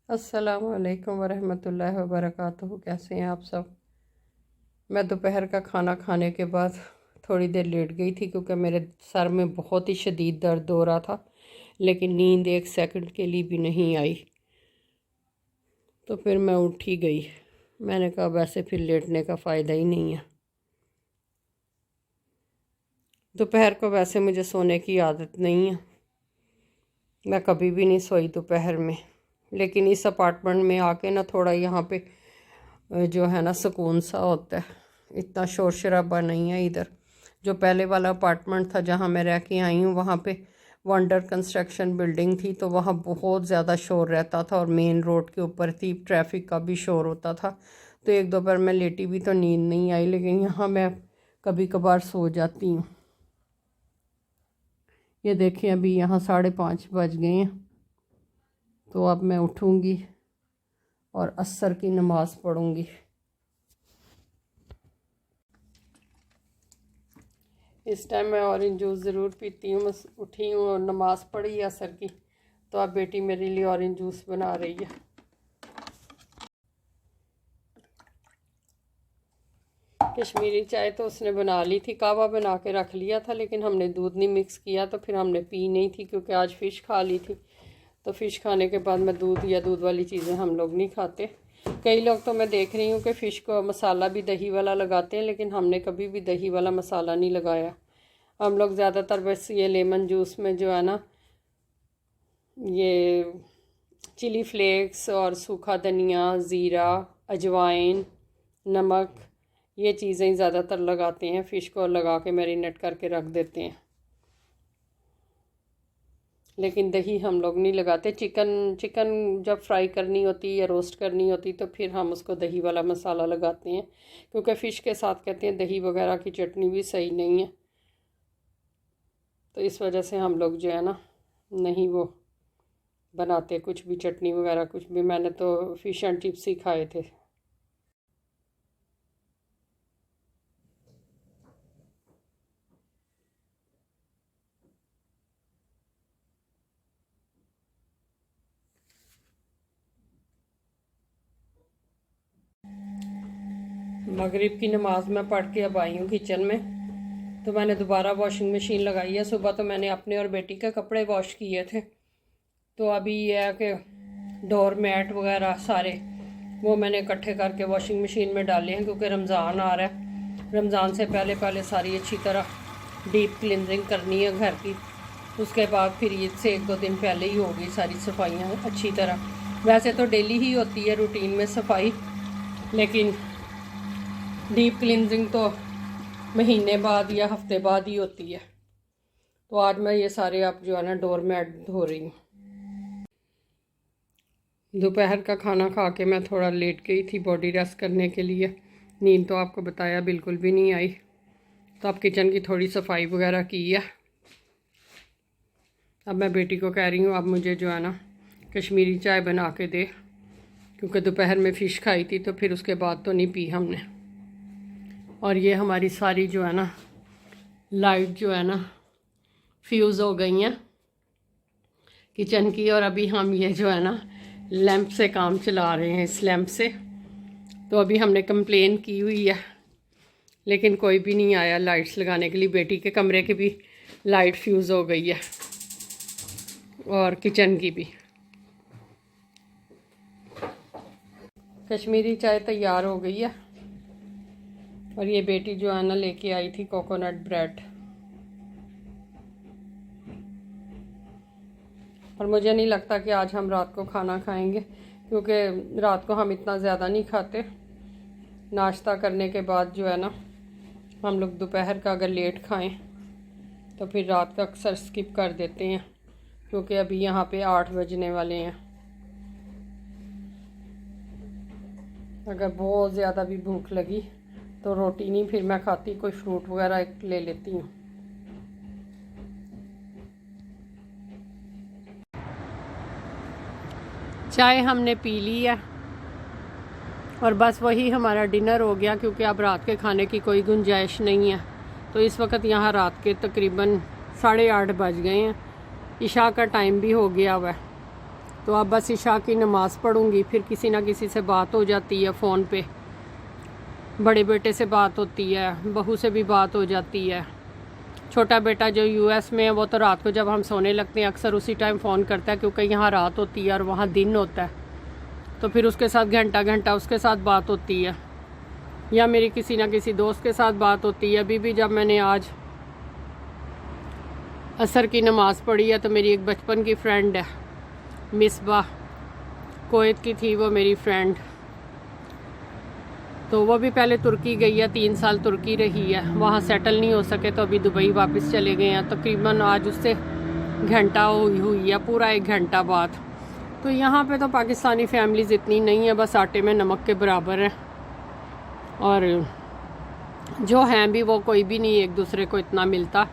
अस्सलामुअलैकुम वरहमतुल्लाहि वबरकातुहू। कैसे हैं आप सब। मैं दोपहर का खाना खाने के बाद थोड़ी देर लेट गई थी क्योंकि मेरे सर में बहुत ही शदीद दर्द हो रहा था, लेकिन नींद एक सेकंड के लिए भी नहीं आई। तो फिर मैं उठ ही गई। मैंने कहा वैसे फिर लेटने का फ़ायदा ही नहीं है। दोपहर को वैसे मुझे सोने की आदत नहीं है, मैं कभी भी नहीं सोई दोपहर में, लेकिन इस अपार्टमेंट में आके ना थोड़ा यहाँ पे जो है ना सुकून सा होता है। इतना शोर शराबा नहीं है इधर। जो पहले वाला अपार्टमेंट था जहाँ मैं रह के आई हूँ, वहाँ पे वंडर कंस्ट्रक्शन बिल्डिंग थी, तो वहाँ बहुत ज़्यादा शोर रहता था और मेन रोड के ऊपर थी, ट्रैफिक का भी शोर होता था। तो एक दो बार मैं लेटी भी तो नींद नहीं आई, लेकिन यहाँ मैं कभी कभार सो जाती हूँ। ये देखिए अभी यहाँ 5:30 बज गए हैं, तो अब मैं उठूँगी और असर की नमाज़ पढ़ूँगी। इस टाइम मैं ऑरेंज जूस ज़रूर पीती हूँ। मैं उठी हूँ और नमाज़ पढ़ी असर की, तो अब बेटी मेरे लिए ऑरेंज जूस बना रही है। कश्मीरी चाय तो उसने बना ली थी, कहवा बना के रख लिया था, लेकिन हमने दूध नहीं मिक्स किया, तो फिर हमने पी नहीं थी क्योंकि आज फ़िश खा ली थी। तो फ़िश खाने के बाद मैं दूध या दूध वाली चीज़ें हम लोग नहीं खाते। कई लोग तो मैं देख रही हूँ कि फ़िश को मसाला भी दही वाला लगाते हैं, लेकिन हमने कभी भी दही वाला मसाला नहीं लगाया। हम लोग ज़्यादातर बस ये लेमन जूस में जो है ना, ये चिली फ्लेक्स और सूखा धनिया, ज़ीरा, अजवाइन, नमक, ये चीज़ें ज़्यादातर लगाते हैं। फ़िश को लगा के मैरिनेट करके रख देते हैं, लेकिन दही हम लोग नहीं लगाते। चिकन जब फ्राई करनी होती या रोस्ट करनी होती तो फिर हम उसको दही वाला मसाला लगाते हैं, क्योंकि फ़िश के साथ कहते हैं दही वगैरह की चटनी भी सही नहीं है। तो इस वजह से हम लोग जो है ना नहीं वो बनाते कुछ भी, चटनी वगैरह कुछ भी। मैंने तो फ़िश एंड चिप्स ही खाए थे। मगरिब की नमाज़ में पढ़ के अब आई हूँ किचन में। तो मैंने दोबारा वॉशिंग मशीन लगाई है। सुबह तो मैंने अपने और बेटी के कपड़े वॉश किए थे, तो अभी यह है कि डोर मैट वगैरह सारे वो मैंने इकट्ठे करके वॉशिंग मशीन में डाले हैं, क्योंकि रमज़ान आ रहा है। रमज़ान से पहले पहले सारी अच्छी तरह डीप क्लिनजिंग करनी है घर की। उसके बाद फिर ईद से 1-2 दिन पहले ही होगी सारी सफाइयाँ अच्छी तरह। वैसे तो डेली ही होती है रूटीन में सफाई, लेकिन डीप क्लिनजिंग तो महीने बाद या हफ्ते बाद ही होती है। तो आज मैं ये सारे अब जो है ना डोर मैट धो रही हूँ। दोपहर का खाना खा के मैं थोड़ा लेट गई थी बॉडी रेस्ट करने के लिए। नींद तो आपको बताया बिल्कुल भी नहीं आई। तो अब किचन की थोड़ी सफाई वगैरह की है। अब मैं बेटी को कह रही हूँ अब मुझे जो है ना कश्मीरी चाय बना के दे, क्योंकि दोपहर में फ़िश खाई थी तो फिर उसके बाद तो नहीं पी हमने। और ये हमारी सारी जो है ना लाइट जो है ना फ्यूज़ हो गई हैं किचन की, और अभी हम ये जो है ना लैंप से काम चला रहे हैं, इस लैंप से। तो अभी हमने कंप्लेन की हुई है, लेकिन कोई भी नहीं आया लाइट्स लगाने के लिए। बेटी के कमरे की भी लाइट फ्यूज़ हो गई है और किचन की भी। कश्मीरी चाय तैयार हो गई है, और ये बेटी जो है ना लेके आई थी कोकोनट ब्रेड। और मुझे नहीं लगता कि आज हम रात को खाना खाएंगे, क्योंकि रात को हम इतना ज़्यादा नहीं खाते। नाश्ता करने के बाद जो है ना हम लोग दोपहर का अगर लेट खाएं तो फिर रात का अक्सर स्किप कर देते हैं, क्योंकि अभी यहाँ पे 8 बजने वाले हैं। अगर बहुत ज़्यादा भी भूख लगी तो रोटी नहीं फिर मैं खाती, कोई फ्रूट वगैरह ले लेती हूँ। चाय हमने पी ली है और बस वही हमारा डिनर हो गया, क्योंकि अब रात के खाने की कोई गुंजाइश नहीं है। तो इस वक्त यहाँ रात के तकरीबन 8:30 बज गए हैं, इशा का टाइम भी हो गया हुआ है। तो अब बस इशा की नमाज़ पढ़ूँगी, फिर किसी ना किसी से बात हो जाती है फ़ोन पे, बड़े बेटे से बात होती है, बहू से भी बात हो जाती है। छोटा बेटा जो यूएस में है वो तो रात को जब हम सोने लगते हैं अक्सर उसी टाइम फ़ोन करता है, क्योंकि यहाँ रात होती है और वहाँ दिन होता है, तो फिर उसके साथ घंटा घंटा उसके साथ बात होती है, या मेरी किसी ना किसी दोस्त के साथ बात होती है। अभी भी जब मैंने आज असर की नमाज़ पढ़ी है तो मेरी एक बचपन की फ्रेंड है मिसबा, कुवैत की थी वो मेरी फ्रेंड, तो वो भी पहले तुर्की गई है, 3 साल तुर्की रही है, वहाँ सेटल नहीं हो सके तो अभी दुबई वापस चले गए हैं। तकरीबन आज उससे घंटा हुई है, पूरा 1 घंटा बाद। तो यहाँ पे तो पाकिस्तानी फैमिलीज़ इतनी नहीं है, बस आटे में नमक के बराबर है, और जो हैं भी वो कोई भी नहीं एक दूसरे को इतना मिलता,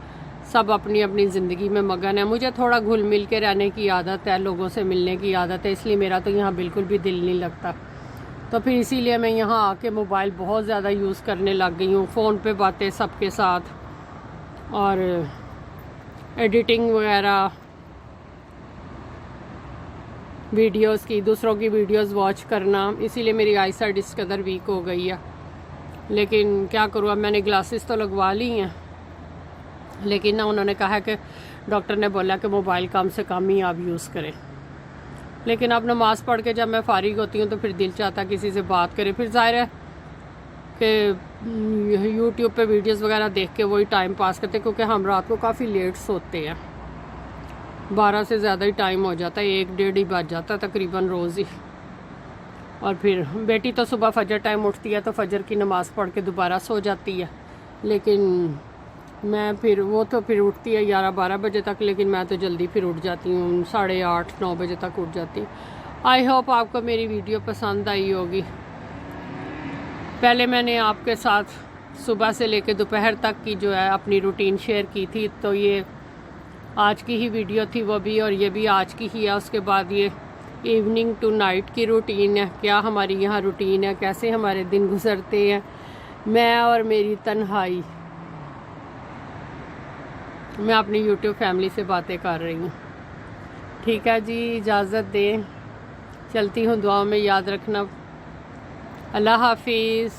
सब अपनी अपनी ज़िंदगी में मगन है। मुझे थोड़ा घुल मिल के रहने की आदत है, लोगों से मिलने की आदत है, इसलिए मेरा तो यहाँ बिल्कुल भी दिल नहीं लगता। तो फिर इसीलिए मैं यहाँ आके मोबाइल बहुत ज़्यादा यूज़ करने लग गई हूँ, फ़ोन पे बातें सबके साथ, और एडिटिंग वगैरह, वीडियोस की, दूसरों की वीडियोस वॉच करना, इसीलिए मेरी आई साइड इस कदर वीक हो गई है। लेकिन क्या करूँ, अब मैंने ग्लासेस तो लगवा ली हैं, लेकिन ना उन्होंने कहा कि डॉक्टर ने बोला कि मोबाइल कम से कम ही आप यूज़ करें। लेकिन अब नमाज़ पढ़ के जब मैं फ़ारिग होती हूँ तो फिर दिल चाहता है किसी से बात करें, फिर ज़ाहिर है कि यूट्यूब पे वीडियोस वगैरह देख के वही टाइम पास करते, क्योंकि हम रात को काफ़ी लेट सोते हैं, 12 से ज़्यादा ही टाइम हो जाता है, 1-1:30 ही बज जाता है तकरीबन रोज़ ही। और फिर बेटी तो सुबह फजर टाइम उठती है तो फजर की नमाज़ पढ़ के दोबारा सो जाती है, लेकिन मैं फिर वो तो फिर उठती है 11-12 बजे तक, लेकिन मैं तो जल्दी फिर उठ जाती हूँ, 8:30-9 बजे तक उठ जाती हूँ। आई होप आपको मेरी वीडियो पसंद आई होगी। पहले मैंने आपके साथ सुबह से लेकर दोपहर तक की जो है अपनी रूटीन शेयर की थी, तो ये आज की ही वीडियो थी वो भी, और ये भी आज की ही है। उसके बाद ये इवनिंग टू नाइट की रूटीन है, क्या हमारी यहाँ रूटीन है, कैसे हमारे दिन गुजरते हैं, मैं और मेरी तन्हाई। मैं अपनी यूट्यूब फैमिली से बातें कर रही हूँ। ठीक है जी, इजाज़त दें, चलती हूँ, दुआ में याद रखना। अल्लाह हाफिज़।